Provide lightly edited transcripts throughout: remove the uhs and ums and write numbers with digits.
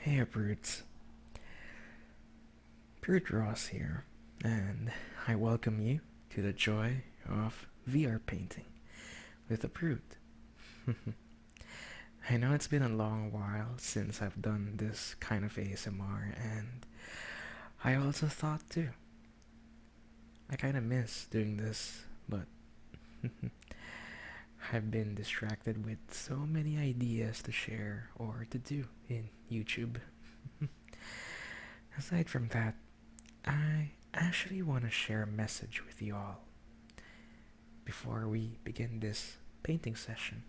Hey Brutes, Brute Ross here, and I welcome you to the joy of VR painting with a Brute. I know it's been a long while since I've done this kind of ASMR, and I also thought too, I kinda miss doing this, but I've been distracted with so many ideas to share or to do in YouTube. Aside from that, I actually want to share a message with you all before we begin this painting session.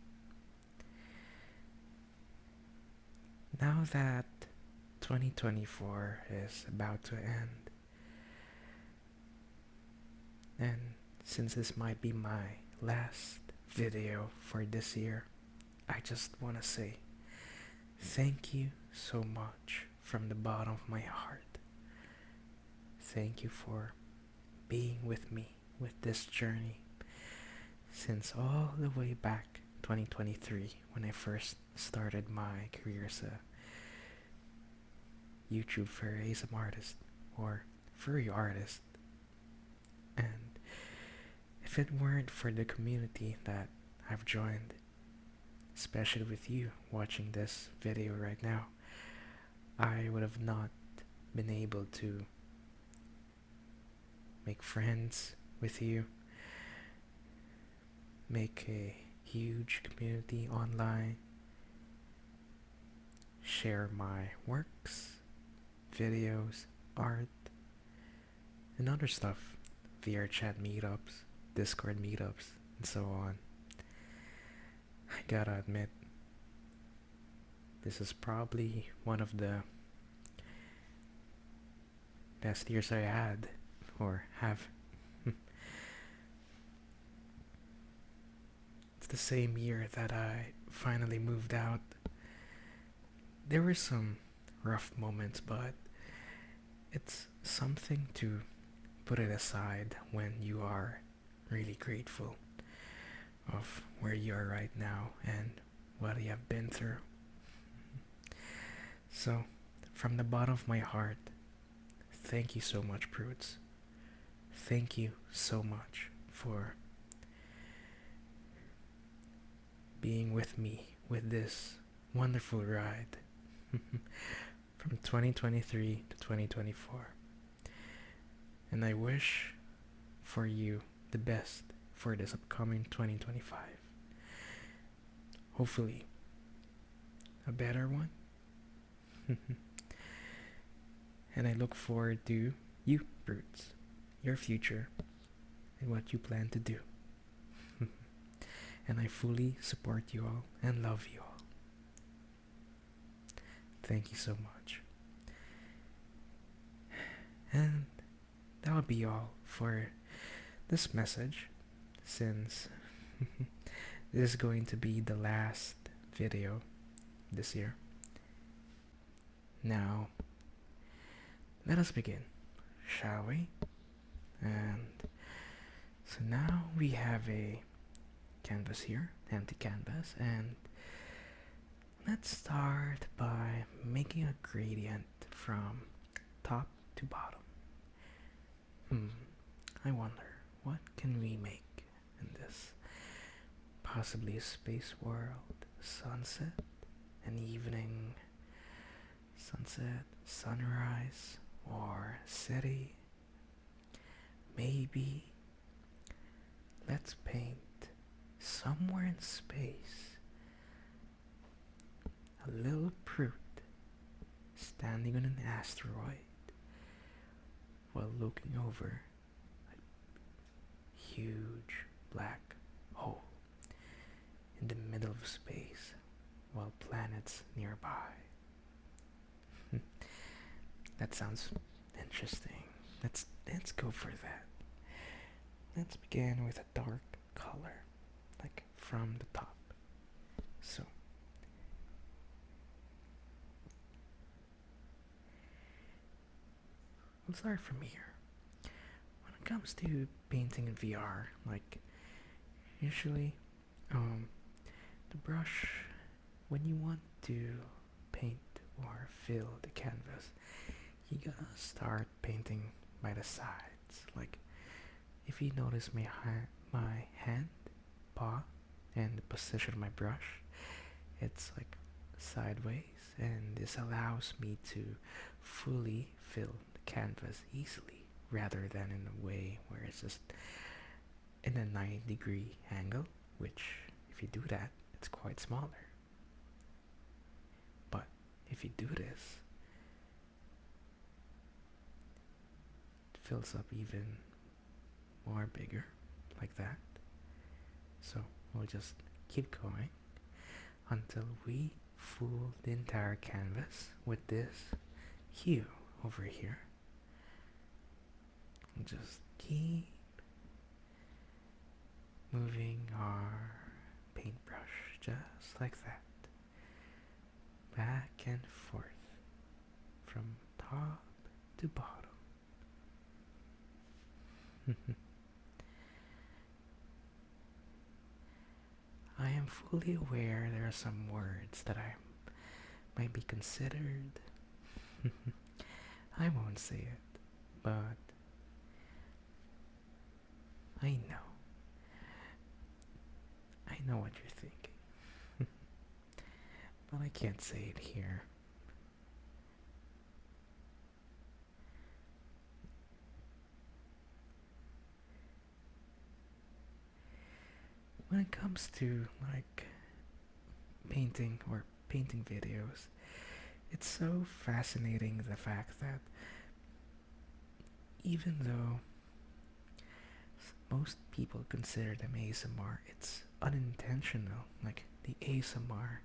Now that 2024 is about to end, and since this might be my last video for this year, I just want to say thank you so much from the bottom of my heart. Thank you for being with me with this journey since all the way back 2023 when I first started my career as a YouTube FURRYasmr artist or furry artist. And if it weren't for the community that I've joined, especially with you watching this video right now, I would have not been able to make friends with you, make a huge community online, share my works, videos, art, and other stuff, VRChat meetups, Discord meetups, and so on. I gotta admit, this is probably one of the best years I had or have. It's the same year that I finally moved out. There were some rough moments, but it's something to put it aside when you are really grateful of where you are right now and what you have been through. So, from the bottom of my heart, thank you so much, Brutes. Thank you so much for being with me with this wonderful ride from 2023 to 2024. And I wish for you the best for this upcoming 2025. Hopefully, a better one. And I look forward to you, Brutes, your future, and what you plan to do. And I fully support you all and love you all. Thank you so much. And that would be all for this message, since this is going to be the last video this year. Now, let us begin, shall we? And so now we have a canvas here, empty canvas, and let's start by making a gradient from top to bottom. I wonder, what can we make in this? Possibly a space world, sunset, an evening, sunset, sunrise, or city. Maybe let's paint somewhere in space a little brute standing on an asteroid while looking over a huge black hole in the middle of space while planets nearby. That sounds interesting. Let's go for that. Let's begin with a dark color, like from the top. So we'll start from here. When it comes to painting in VR, like usually the brush, when you want to paint or fill the canvas, you gotta start painting by the sides. Like, if you notice my hand, paw, and the position of my brush, it's like sideways, and this allows me to fully fill the canvas easily rather than in a way where it's just in a 90-degree angle, which if you do that, it's quite smaller. But if you do this, it fills up even more bigger, like that. So we'll just keep going until we fool the entire canvas with this hue over here. We'll just keep moving our paintbrush just like that, back and forth from top to bottom. I am fully aware there are some words that I might be considered. I won't say it, but I know what you're thinking. But I can't say it here. When it comes to like painting or painting videos, it's so fascinating the fact that even though most people consider them ASMR, it's unintentional. Like the ASMR,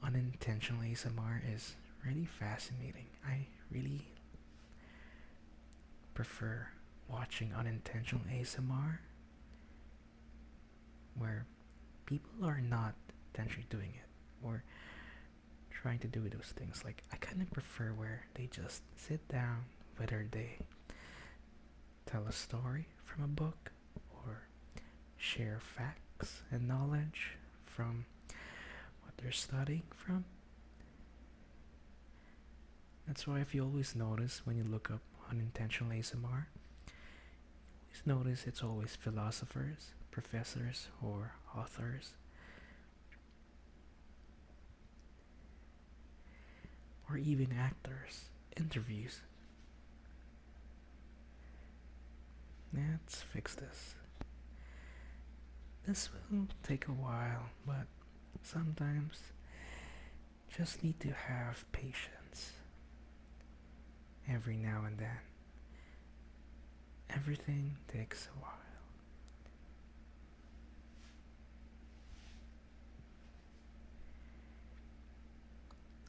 unintentional ASMR is really fascinating. I really prefer watching unintentional ASMR where people are not intentionally doing it or trying to do those things. Like, I kind of prefer where they just sit down, whether they tell a story from a book or share facts and knowledge from what they're studying from. That's why if you always notice when you look up unintentional ASMR, you always notice it's always philosophers, professors, or authors, or even actors, interviews. Let's fix this. This will take a while, but sometimes just need to have patience. Every now and then. Everything takes a while.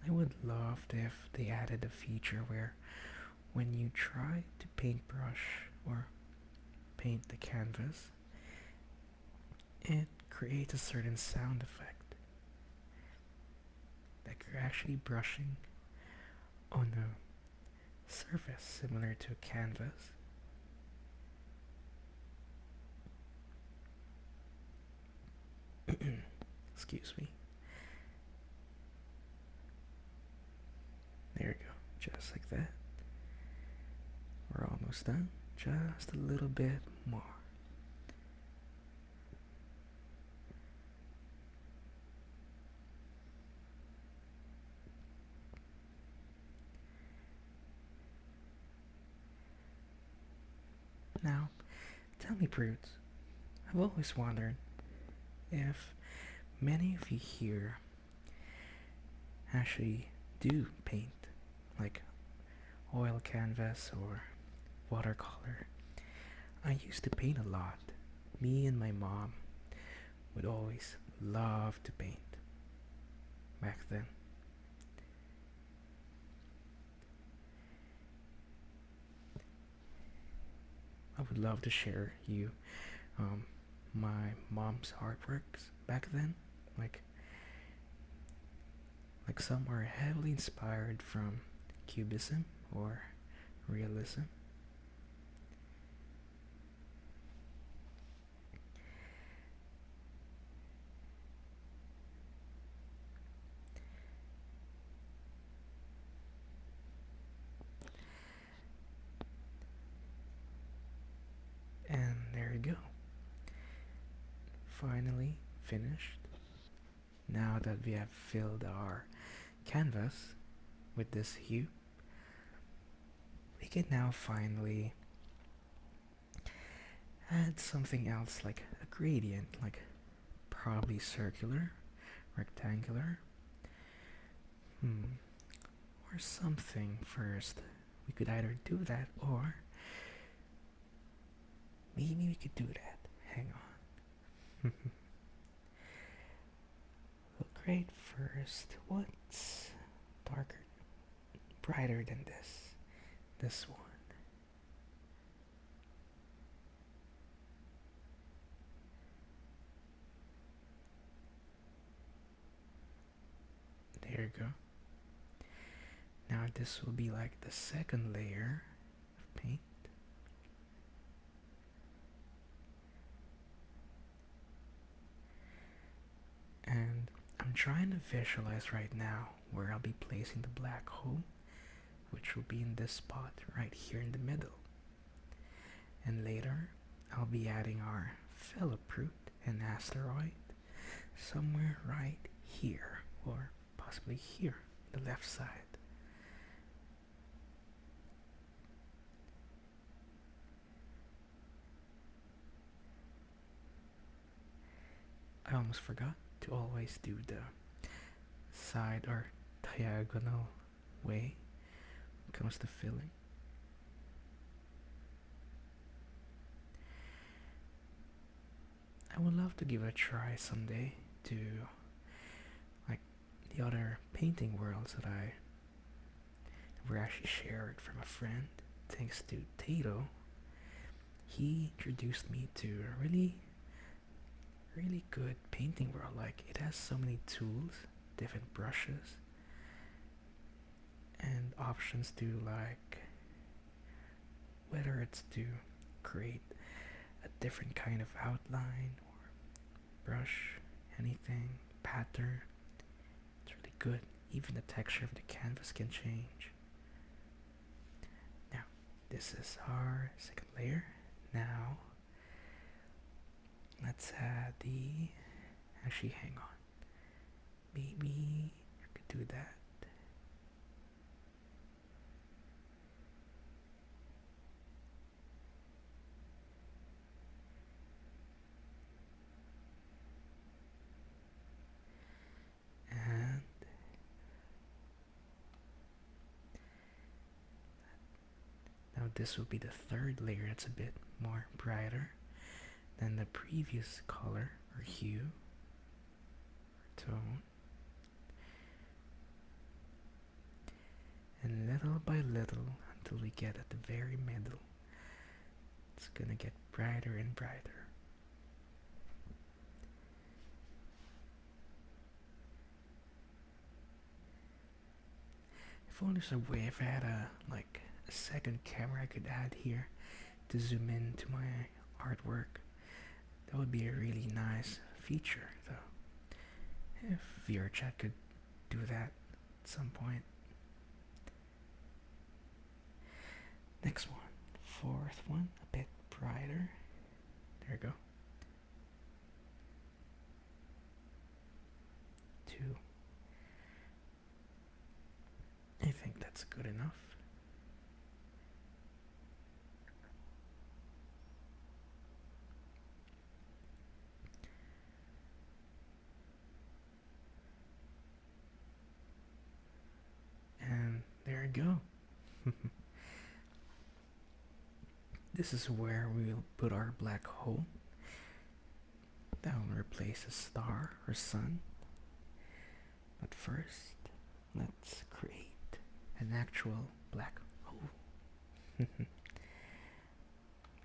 I would love if they added a feature where when you try to paintbrush or paint the canvas, it creates a certain sound effect. Like you're actually brushing on a surface similar to a canvas. Excuse me. There we go, just like that. We're almost done, just a little bit more. Now, tell me, prudes, I've always wondered if many of you here actually do paint, like oil canvas or watercolor. I used to paint a lot. Me and my mom would always love to paint back then. I would love to share you my mom's artworks back then. Like some are heavily inspired from cubism or realism. finally finished. Now that we have filled our canvas with this hue, we can now finally add something else, like a gradient, like probably circular, rectangular, or something first. We could either do that, or maybe we could do that. Hang on. We'll grade first. What's darker, brighter than this? This one. There you go. Now this will be like the second layer of paint. And I'm trying to visualize right now where I'll be placing the black hole, which will be in this spot right here in the middle. And later, I'll be adding our fellow Proot and asteroid somewhere right here, or possibly here, the left side. I almost forgot to always do the side or diagonal way when it comes to filling. I would love to give it a try someday to like the other painting worlds that I were actually shared from a friend. Thanks to Tato, he introduced me to a really good painting world. Like, it has so many tools, different brushes, and options to, like, whether it's to create a different kind of outline or brush, anything, pattern. It's really good. Even the texture of the canvas can change. Now, this is our second layer. Now, let's add the... Actually, hang on. Maybe I could do that. And now this will be the third layer. It's a bit more brighter than the previous color or hue or tone. And little by little, until we get at the very middle, it's gonna get brighter and brighter. If only there's a way, if I had a second camera I could add here to zoom into my artwork, that would be a really nice feature, though. If VRChat could do that at some point. Next one, fourth one, a bit brighter. There you go. 2. I think that's good enough. And there you go. This is where we'll put our black hole. That will replace a star or sun. But first, let's create an actual black hole.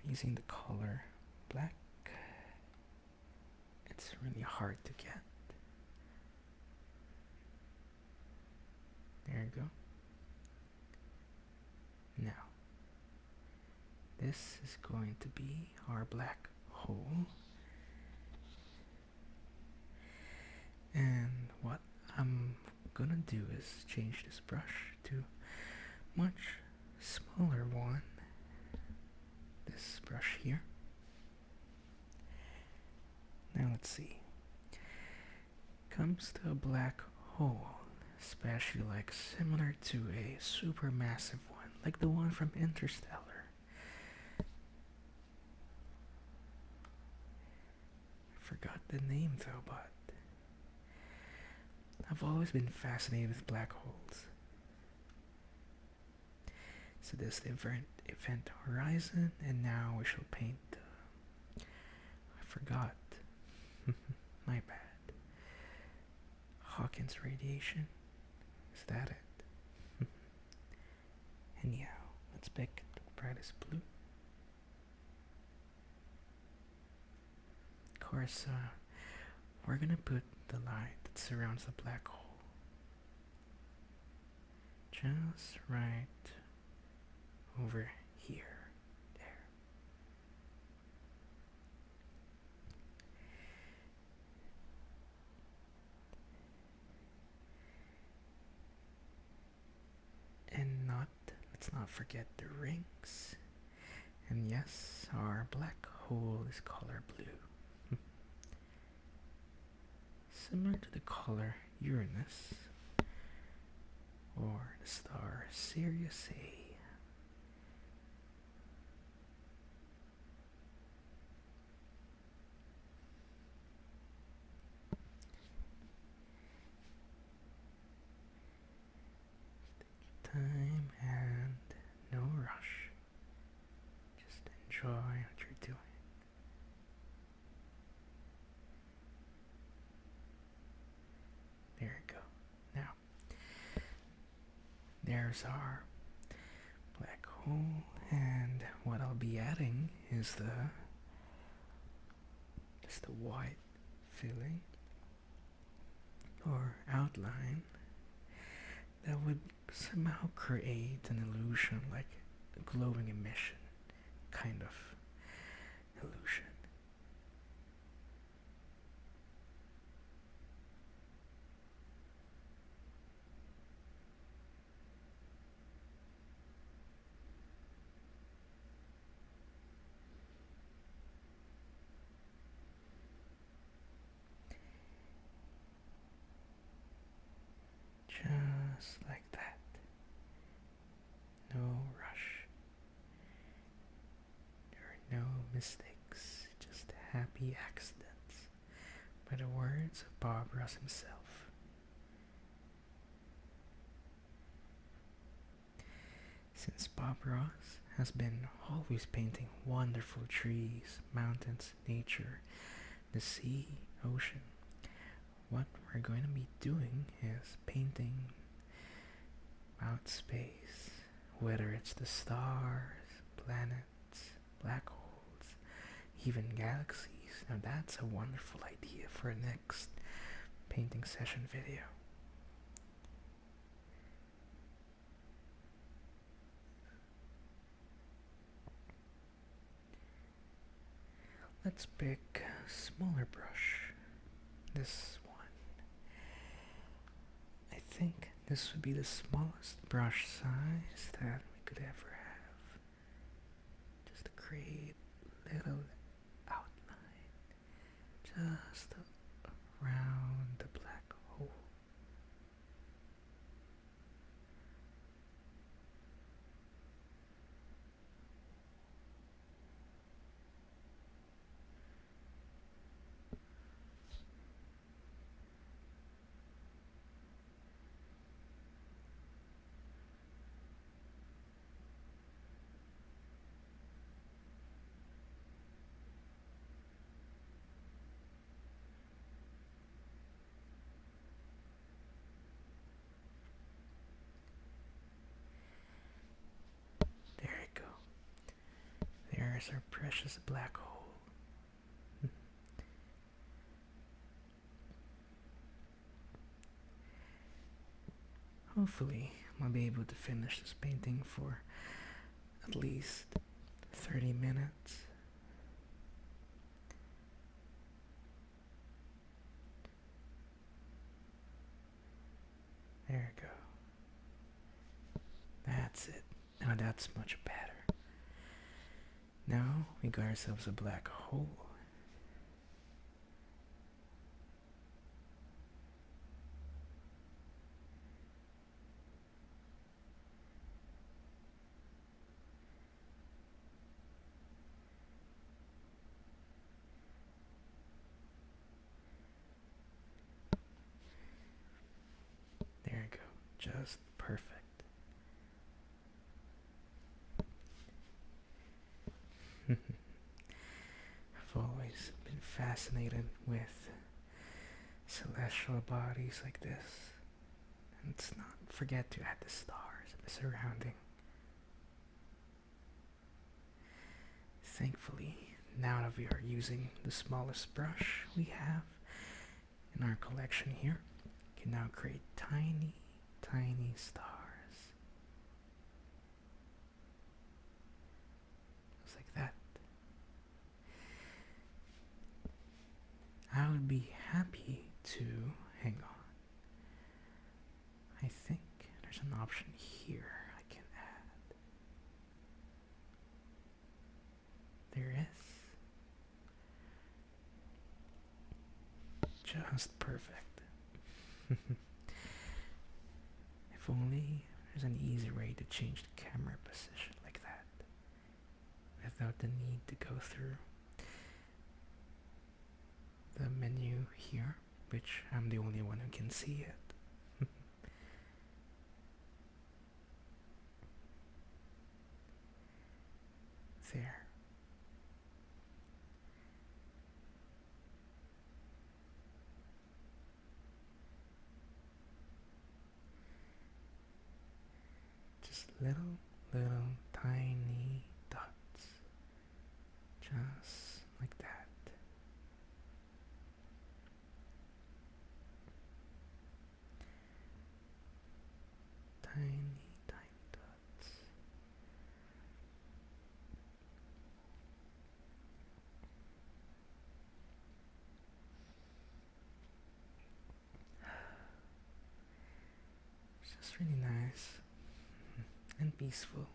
Using the color black. It's really hard to get. There you go. Now, this is going to be our black hole. And what I'm gonna do is change this brush to much smaller one. This brush here. Now let's comes to a black hole, especially like similar to a supermassive one, like the one from Interstellar, I forgot the name though, but I've always been fascinated with black holes. So this event horizon, and now we shall paint. I forgot. My bad. Hawkins radiation. Is that it? Anyhow, let's pick the brightest blue. Of course, we're gonna put the light that surrounds the black hole just right over here. There. And let's not forget the rings. And yes, our black hole is color blue. Similar to the color Uranus or the star Sirius A. Time and no rush. Just enjoy what you're doing. There you go. Now, there's our black hole, and what I'll be adding is just the white filling or outline that would somehow create an illusion, like a glowing emission kind of illusion. Just like that. No rush. There are no mistakes, just happy accidents, by the words of Pabz himself. Since Pabz has been always painting wonderful trees, mountains, nature, the sea, ocean, what we're going to be doing is painting out space, whether it's the stars, planets, black holes, even galaxies. Now that's a wonderful idea for a next painting session video. Let's pick a smaller brush. This one. I think this would be the smallest brush size that we could ever have. Just to create a little outline. Just around the black hole. There's our precious black hole. Hopefully, I'll be able to finish this painting for at least 30 minutes. There you go. That's it. Now that's much better. Now we got ourselves a black hole. just perfect. I've always been fascinated with celestial bodies like this. And let's not forget to add the stars and the surrounding. Thankfully, now that we are using the smallest brush we have in our collection here, we can now create tiny, tiny stars. Just like that. I would be happy to, hang on, I think there's an option here I can add. There is. Just perfect. If only there's an easy way to change the camera position like that without the need to go through the menu here, which I'm the only one who can see it. There. Just little tiny dots. Just like that. Tiny dots. It's just really nice and peaceful.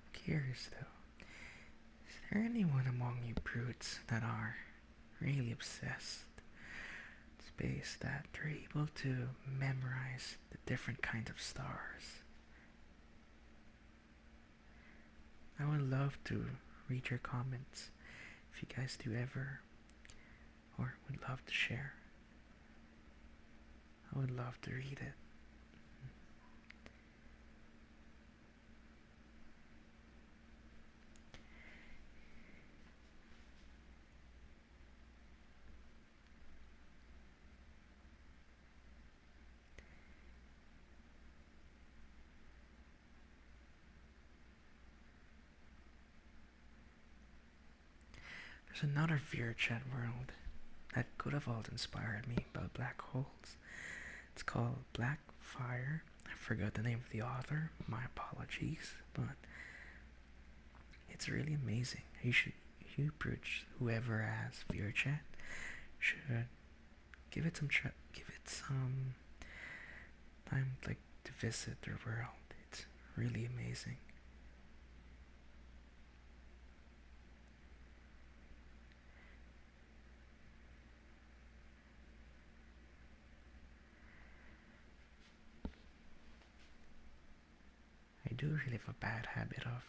I'm curious though, is there anyone among you brutes that are really obsessed with space, that they're able to memorize the different kinds of stars? I would love to read your comments if you guys do ever, or would love to share. I would love to read it. There's another VRChat world that could have all inspired me about black holes. It's called Black Fire. I forgot the name of the author, my apologies, but it's really amazing. You brutes, whoever has VRChat, should give it some time, like, to visit their world. It's really amazing. I do really have a bad habit of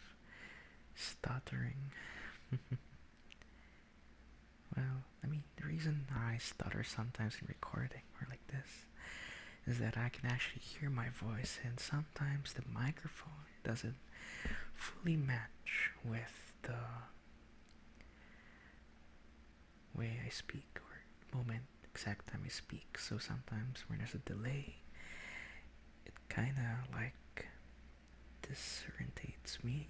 stuttering. Well, the reason I stutter sometimes in recording or like this is that I can actually hear my voice, and sometimes the microphone doesn't fully match with the way I speak or exact time I speak. So sometimes when there's a delay, it kinda like disorientates me,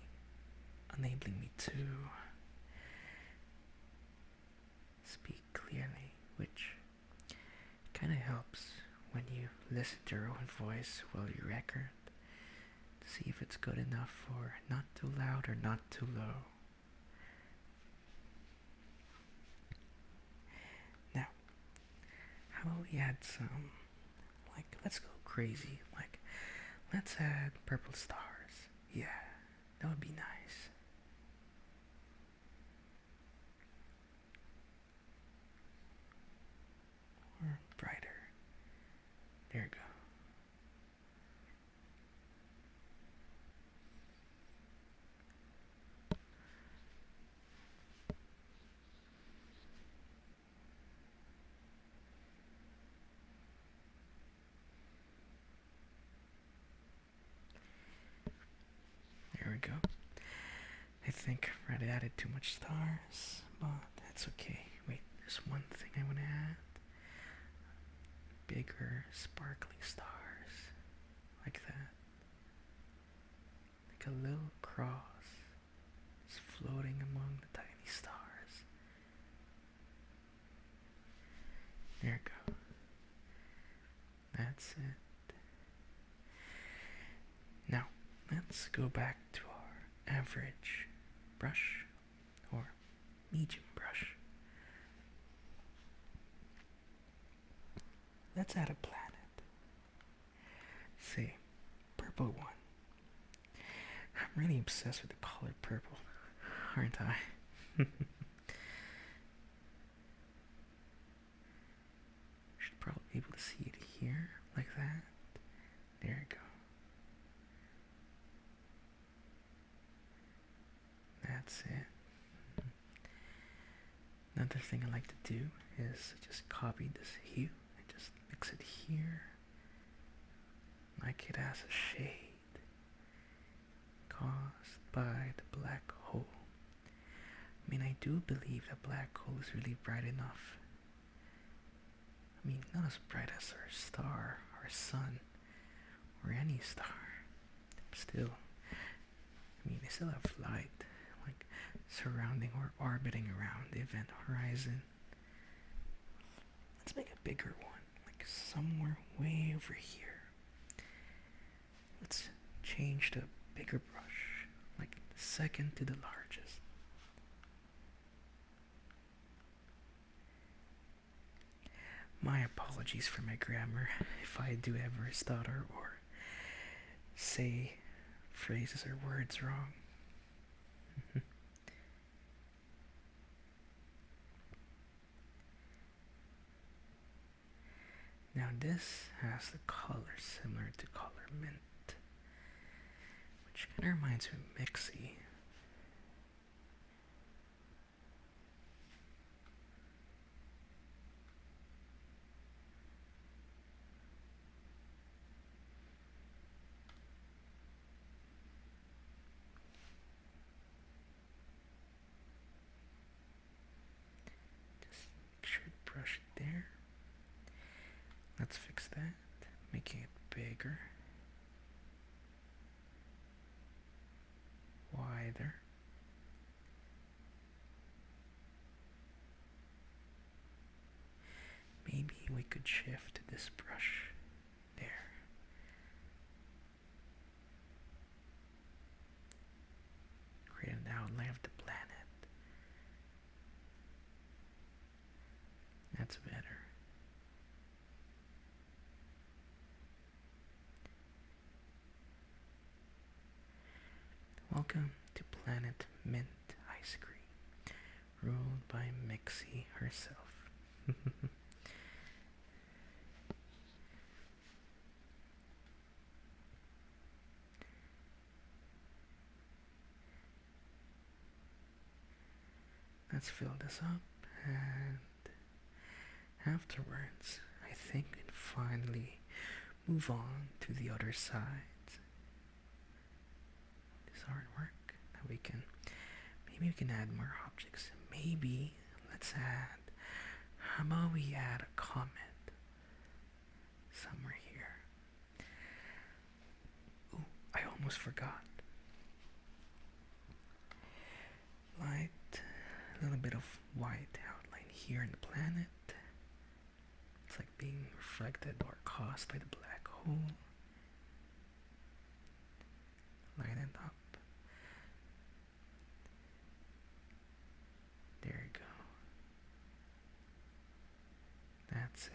enabling me to speak clearly, which kind of helps when you listen to your own voice while you record to see if it's good enough or not too loud or not too low. Now, how about we add some, let's go crazy, let's add purple stars. Yeah, that would be nice. Or brighter. There you go. think I added too much stars, but that's okay. Wait, there's one thing I want to add. Bigger, sparkly stars. Like that. Like a little cross is floating among the tiny stars. There we go. That's it. Now, let's go back to our average brush, or medium brush. Let's add a planet. Say, purple one. I'm really obsessed with the color purple, aren't I? Should probably be able to see it here, like that. There we go. That's it. Another thing I like to do is just copy this hue and just mix it here, like it has a shade caused by the black hole. I mean, I do believe that black hole is really bright enough. I mean, not as bright as our star, our sun, or any star. Still, I mean, they still have light, like surrounding or orbiting around the event horizon. Let's make a bigger one, like somewhere way over here. Let's change to a bigger brush, like second to the largest. My apologies for my grammar if I do ever stutter or say phrases or words wrong. Now this has the color similar to color mint, which kind of reminds me of Mixie. Just make sure to brush it there. Let's fix that, making it bigger, wider. Maybe we could shift to this brush there. Create an outline of the planet. That's better. Welcome to Planet Mint Ice Cream, ruled by Mixie herself. Let's fill this up, and afterwards, I think we can finally move on to the other side. This artwork that we can, maybe we can add more objects. Maybe let's add, how about we add a comet somewhere here. Ooh, I almost forgot. Light, a little bit of white outline here in the planet. It's like being reflected or caused by the black hole. Light it up. There you go. That's it.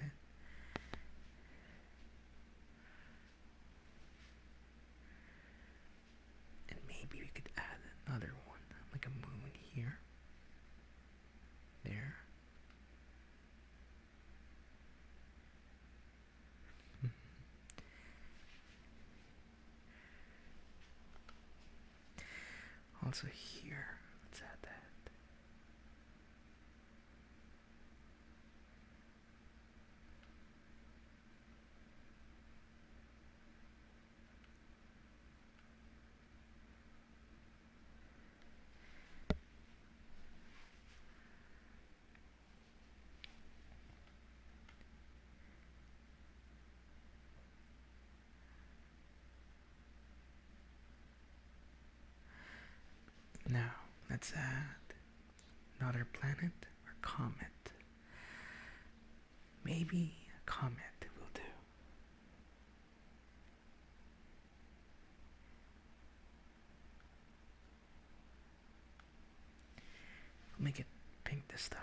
And maybe we could add another one, like a moon here. There. Also here, let's add that. Now, let's add another planet or comet. Maybe a comet will do. I'll make it pink this time.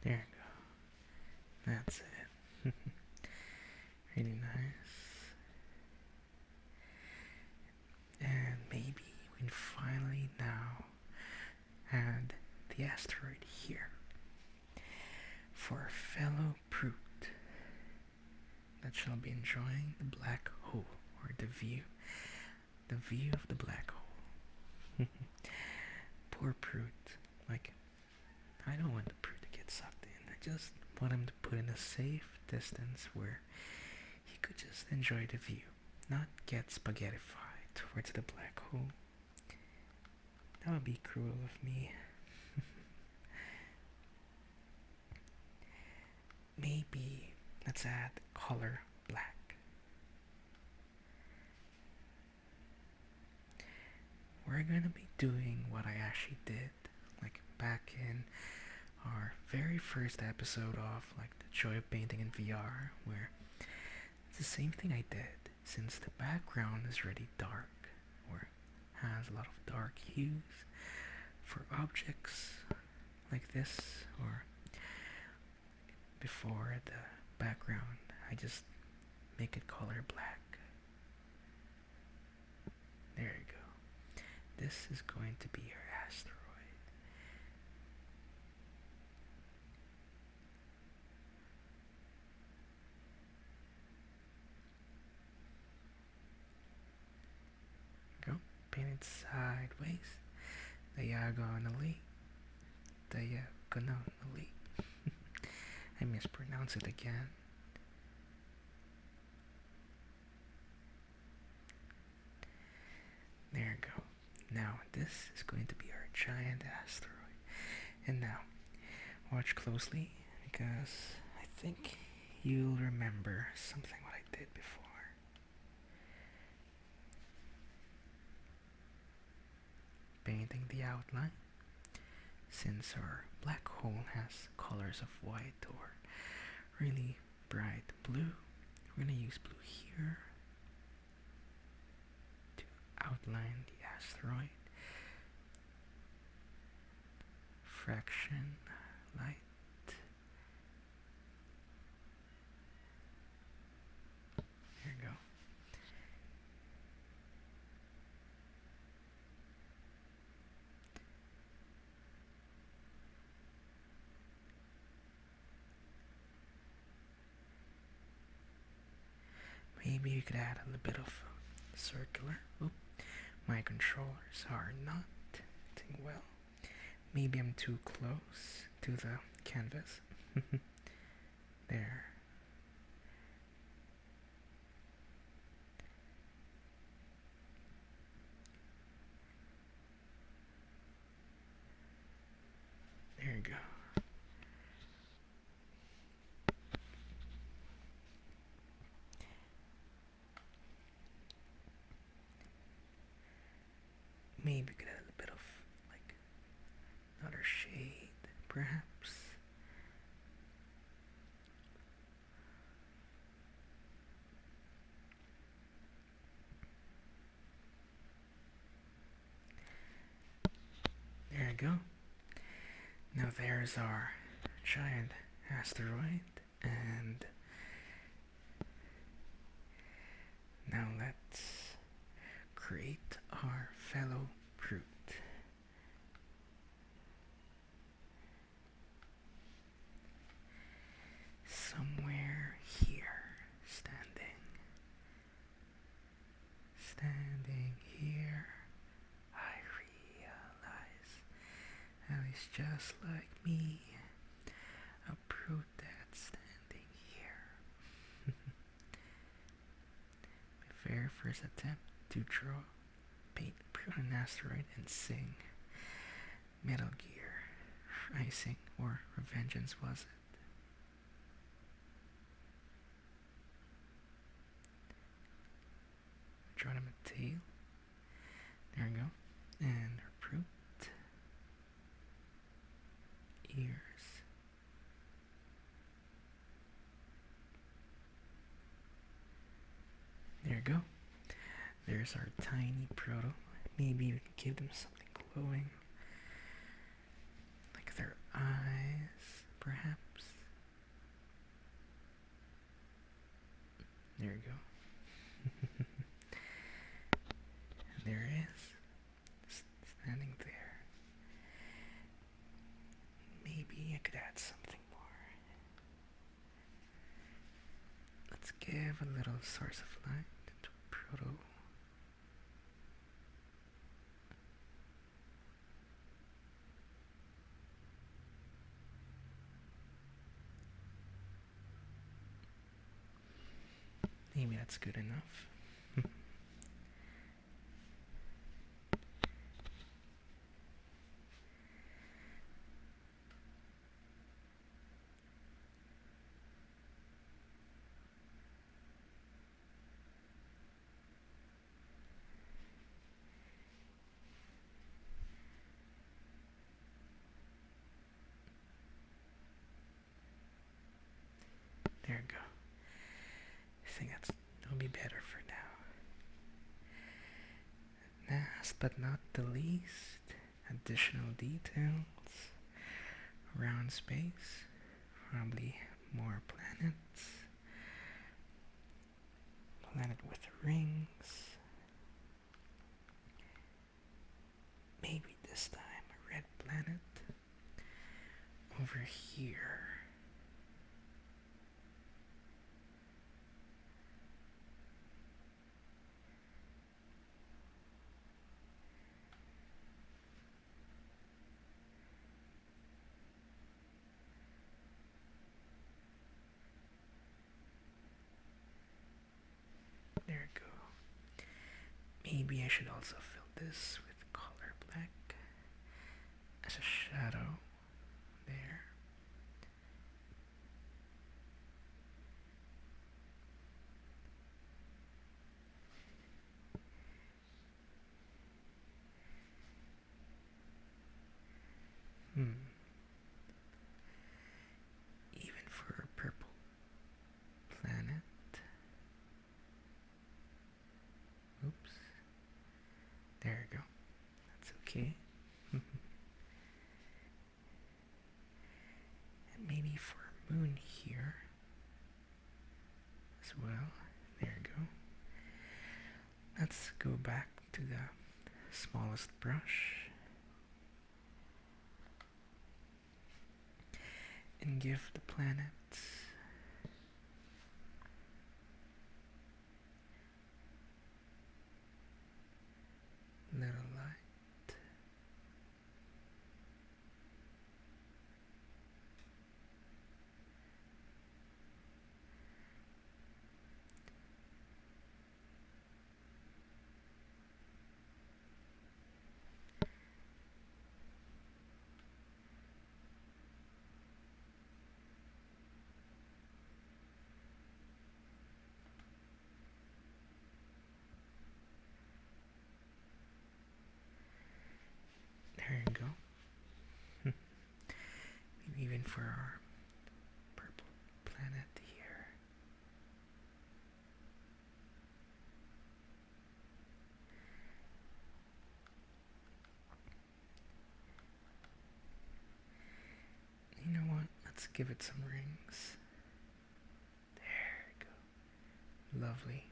There you go. That's it. Really nice. And maybe we can finally now add the asteroid here for our fellow brute that shall be enjoying the black hole, or the view of the black hole. Poor brute. Like, I don't want the brute to get sucked in. I just want him to put in a safe distance where he could just enjoy the view, not get spaghettified towards the black hole. That would be cruel of me. Maybe let's add color black. We're gonna be doing what I actually did, like back in our very first episode of like the joy of painting in VR, where it's the same thing I did, since the background is really dark or has a lot of dark hues for objects like this, or before the background I just make it color black. There you go. This is going to be your asteroid. Go. Paint it sideways, diagonally. I mispronounce it again. There you go. Now this is going to be our giant asteroid. And now, watch closely, because I think you'll remember something what I did before. Painting the outline. Since our black hole has colors of white or really bright blue, we're going to use blue here to outline the asteroid. Fraction, light. There you go. Maybe you could add a little bit of circular. Oop, my controllers are not acting well. Maybe I'm too close to the canvas. There. There you go. Maybe we could add a little bit of like another shade, perhaps. There you go. Now there's our giant asteroid, and now let's create our fellow brute. Somewhere here, standing. just like me, a proto standing here. My very first attempt to draw, paint, an asteroid, and sing Metal Gear Rising or Revengeance, was it? Draw them a tail. There we go. And her fruit. Ears. There we go. There's our tiny proto. Maybe we can give them something glowing. Like their eyes, perhaps. There we go. There it is. Standing there. Maybe I could add something more. Let's give a little source of light to proto. Maybe that's good enough. There we go. I think that'll be better for now. Last but not the least, additional details around space. Probably more planets. Planet with rings. Maybe this time a red planet. Over here. There we go. Maybe I should also fill this with color black as a shadow there. Even for a purple planet. Oops. There we go. That's okay. And maybe for a moon here as well. There we go. Let's go back to the smallest brush and give the planets little light. There you go. Maybe even for our purple planet here. You know what? Let's give it some rings. There you go. Lovely.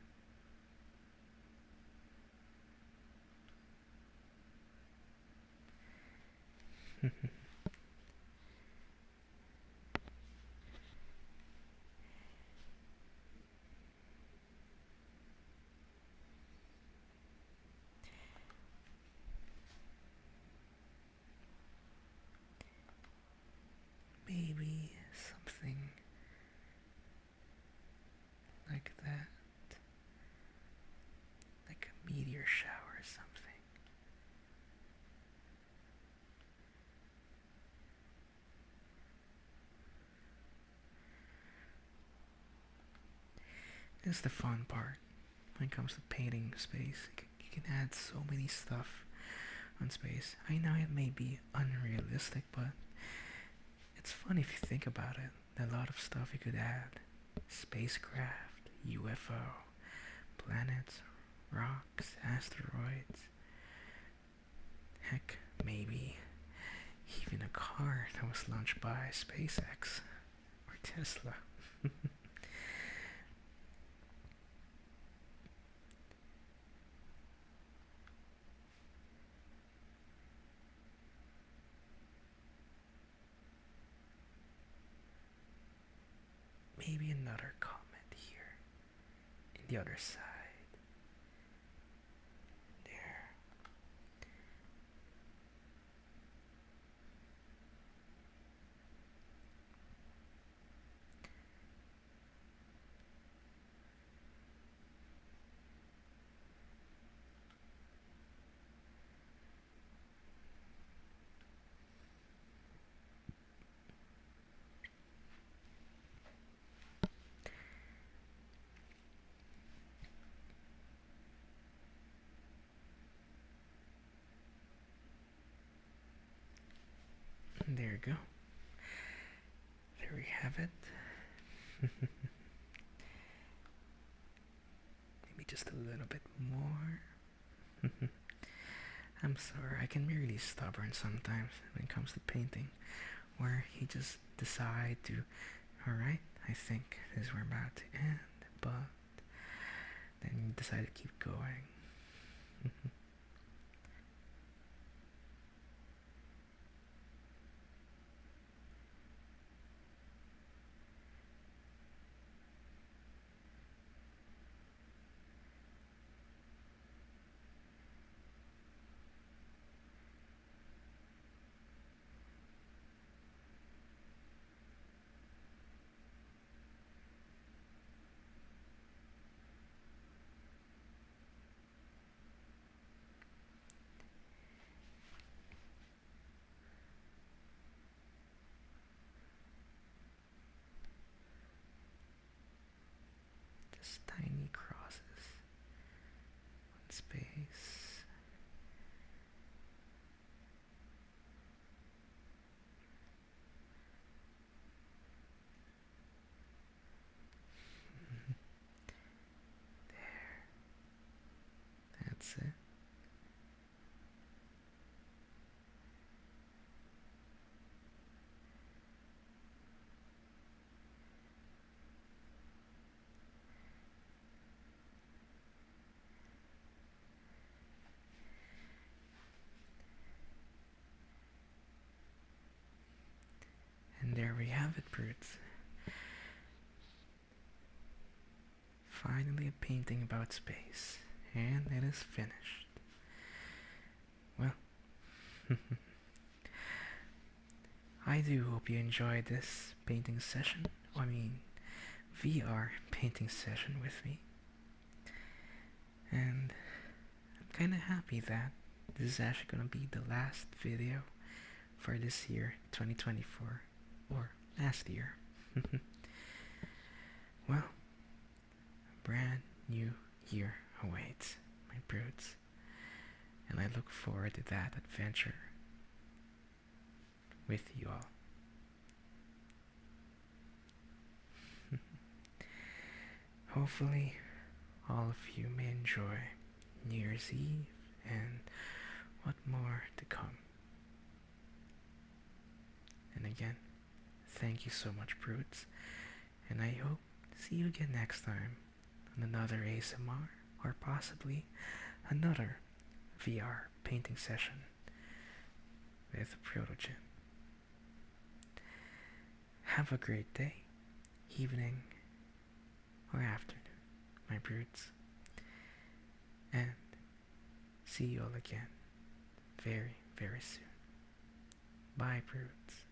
This is the fun part when it comes to painting space. You can add so many stuff on space. I know it may be unrealistic, but it's fun if you think about it. A lot of stuff you could add. Spacecraft, UFO, planets, rocks, asteroids. Heck, maybe even a car that was launched by SpaceX or Tesla. Maybe another comet here in the other side. There. There you go. There we have it. Maybe just a little bit more. I'm sorry, I can be really stubborn sometimes when it comes to painting, where he just decide to, alright, I think this is where we're about to end, but then you decide to keep going. Just tiny crosses on space. There. That's it. And there we have it, brutes. Finally a painting about space, and it is finished. Well, I do hope you enjoyed this painting session. VR painting session with me. And I'm kinda happy that this is actually gonna be the last video for this year, 2024, or last year. Well, a brand new year awaits, my brutes, and I look forward to that adventure with you all. Hopefully, all of you may enjoy New Year's Eve and what more to come. And again, thank you so much, brutes, and I hope to see you again next time on another ASMR or possibly another VR painting session with Protogen. Have a great day, evening, or afternoon, my brutes, and see you all again very, very soon. Bye, brutes.